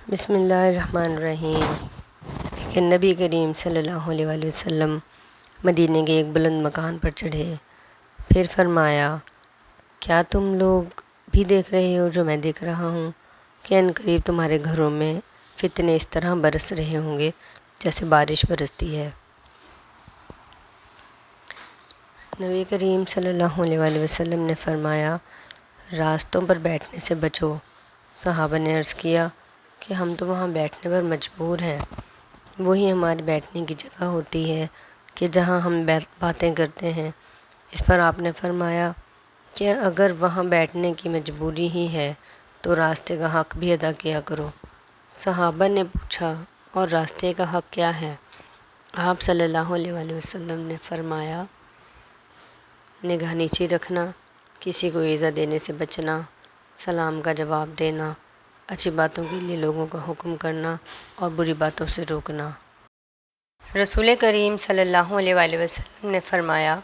بسم اللہ الرحمن الرحیم۔ کہ نبی کریم صلی اللہ علیہ وآلہ وسلم مدینے کے ایک بلند مکان پر چڑھے، پھر فرمایا، کیا تم لوگ بھی دیکھ رہے ہو جو میں دیکھ رہا ہوں کہ ان قریب تمہارے گھروں میں فتنے اس طرح برس رہے ہوں گے جیسے بارش برستی ہے۔ نبی کریم صلی اللہ علیہ وآلہ وسلم نے فرمایا، راستوں پر بیٹھنے سے بچو۔ صحابہ نے عرض کیا کہ ہم تو وہاں بیٹھنے پر مجبور ہیں، وہی ہمارے بیٹھنے کی جگہ ہوتی ہے کہ جہاں ہم باتیں کرتے ہیں۔ اس پر آپ نے فرمایا کہ اگر وہاں بیٹھنے کی مجبوری ہی ہے تو راستے کا حق بھی ادا کیا کرو۔ صحابہ نے پوچھا، اور راستے کا حق کیا ہے؟ آپ صلی اللہ علیہ وآلہ وسلم نے فرمایا، نگاہ نیچی رکھنا، کسی کو ایذا دینے سے بچنا، سلام کا جواب دینا، اچھی باتوں کے لیے لوگوں کا حکم کرنا اور بری باتوں سے روکنا۔ رسول کریم صلی اللہ علیہ وآلہ وسلم نے فرمایا،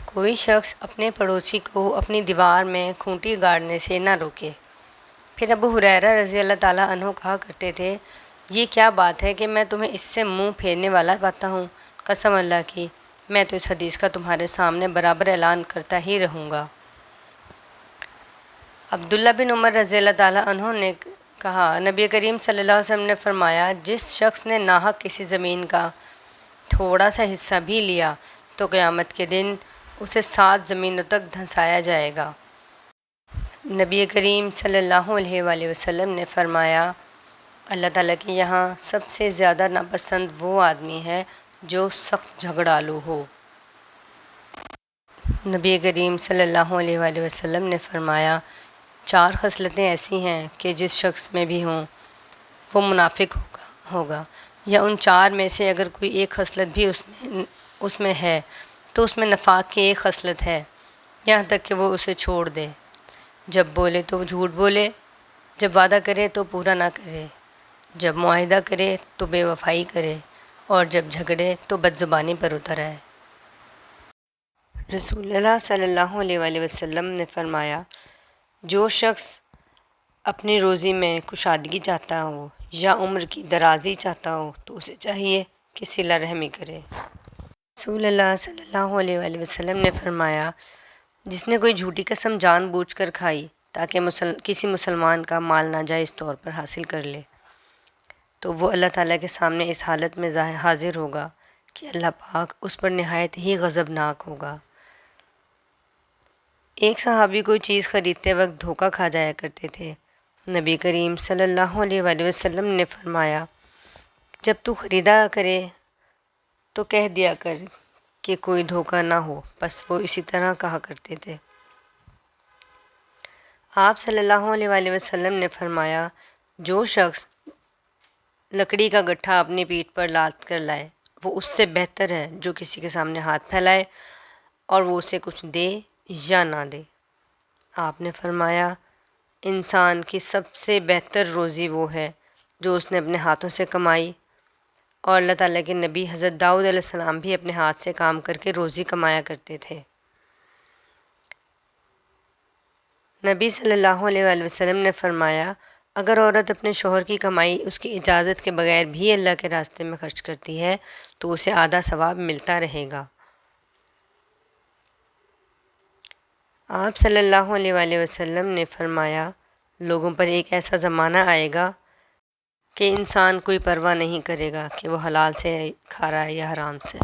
کوئی شخص اپنے پڑوسی کو اپنی دیوار میں کھوٹی گاڑنے سے نہ روکے۔ پھر ابو ہریرہ رضی اللہ تعالیٰ عنہ کہا کرتے تھے، یہ کیا بات ہے کہ میں تمہیں اس سے منہ پھیرنے والا پاتا ہوں؟ قسم اللہ کی، میں تو اس حدیث کا تمہارے سامنے برابر اعلان کرتا ہی رہوں گا۔ عبداللہ بن عمر رضی اللہ تعالیٰ عنہ نے کہا، نبی کریم صلی اللہ علیہ وسلم نے فرمایا، جس شخص نے ناحق کسی زمین کا تھوڑا سا حصہ بھی لیا تو قیامت کے دن اسے 7 زمینوں تک دھنسایا جائے گا۔ نبی کریم صلی اللہ علیہ وآلہ وسلم نے فرمایا، اللہ تعالیٰ کے یہاں سب سے زیادہ ناپسند وہ آدمی ہے جو سخت جھگڑالو ہو۔ نبی کریم صلی اللہ علیہ وآلہ وسلم نے فرمایا، 4 خصلتیں ایسی ہیں کہ جس شخص میں بھی ہوں وہ منافق ہوگا، یا ان 4 میں سے اگر کوئی ایک خصلت بھی اس میں ہے تو اس میں نفاق کی ایک خصلت ہے، یہاں تک کہ وہ اسے چھوڑ دے۔ جب بولے تو جھوٹ بولے، جب وعدہ کرے تو پورا نہ کرے، جب معاہدہ کرے تو بے وفائی کرے، اور جب جھگڑے تو بد زبانی پر اتر آئے۔ رسول اللہ صلی اللہ علیہ وآلہ وسلم نے فرمایا، جو شخص اپنی روزی میں کشادگی چاہتا ہو یا عمر کی درازی چاہتا ہو تو اسے چاہیے کہ صلہ رحمی کرے۔ رسول اللہ صلی اللہ علیہ وآلہ وسلم نے فرمایا، جس نے کوئی جھوٹی قسم جان بوجھ کر کھائی تاکہ کسی مسلمان کا مال ناجائز طور پر حاصل کر لے، تو وہ اللہ تعالیٰ کے سامنے اس حالت میں حاضر ہوگا کہ اللہ پاک اس پر نہایت ہی غضبناک ہوگا۔ ایک صحابی کوئی چیز خریدتے وقت دھوکہ کھا جایا کرتے تھے۔ نبی کریم صلی اللہ علیہ وآلہ وسلم نے فرمایا، جب تو خریدا کرے تو کہہ دیا کر کہ کوئی دھوکہ نہ ہو، بس وہ اسی طرح کہا کرتے تھے۔ آپ صلی اللہ علیہ وآلہ وسلم نے فرمایا، جو شخص لکڑی کا گٹھا اپنی پیٹھ پر لاد کر لائے وہ اس سے بہتر ہے جو کسی کے سامنے ہاتھ پھیلائے اور وہ اسے کچھ دے یا نہ دے۔ آپ نے فرمایا، انسان کی سب سے بہتر روزی وہ ہے جو اس نے اپنے ہاتھوں سے کمائی، اور اللہ تعالیٰ کے نبی حضرت داؤد علیہ السلام بھی اپنے ہاتھ سے کام کر کے روزی کمایا کرتے تھے۔ نبی صلی اللہ علیہ وآلہ وسلم نے فرمایا، اگر عورت اپنے شوہر کی کمائی اس کی اجازت کے بغیر بھی اللہ کے راستے میں خرچ کرتی ہے تو اسے آدھا ثواب ملتا رہے گا۔ آپ صلی اللہ علیہ وآلہ وسلم نے فرمایا، لوگوں پر ایک ایسا زمانہ آئے گا کہ انسان کوئی پرواہ نہیں کرے گا کہ وہ حلال سے کھا رہا ہے یا حرام سے۔